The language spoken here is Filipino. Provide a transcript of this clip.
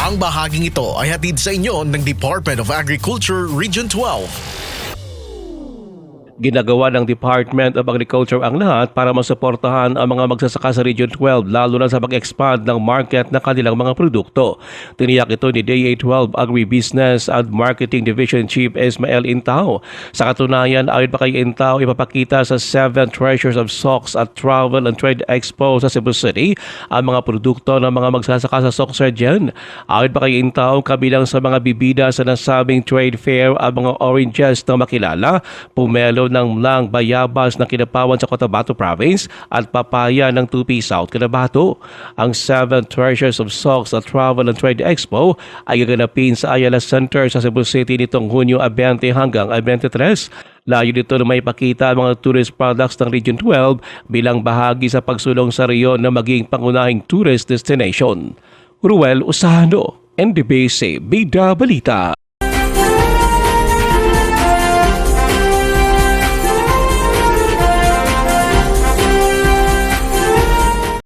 Ang bahaging ito ay hatid sa inyo ng Department of Agriculture Region 12. Ginagawa ng Department of Agriculture ang lahat para masuportahan ang mga magsasaka sa Region 12 lalo na sa pag-expand ng market ng kanilang mga produkto. Tiniyak ito ni DA12 Agribusiness and Marketing Division Chief Ismael Intao. Sa katunayan, ayon pa kay Intao, ipapakita sa 7 Treasures of Stocks at Travel and Trade Expo sa Cebu City ang mga produkto ng mga magsasaka sa stocks region. Ayon pa kay Intao, kabilang sa mga bibida sa nasabing trade fair ang mga oranges na makilala, pumelo ng mlang bayabas na Kinapawan sa Cotabato Province at papaya ng Tupi South Cotabato. Ang 7 Treasures of Stocks at Travel and Trade Expo ay gaganapin sa Ayala Center sa Cebu City nitong Hunyo 20 hanggang 23. Layo dito na may pakita ang mga tourist products ng Region 12 bilang bahagi sa pagsulong sa reyon na maging pangunahing tourist destination. Ruel Usano, NDBC Bida Balita.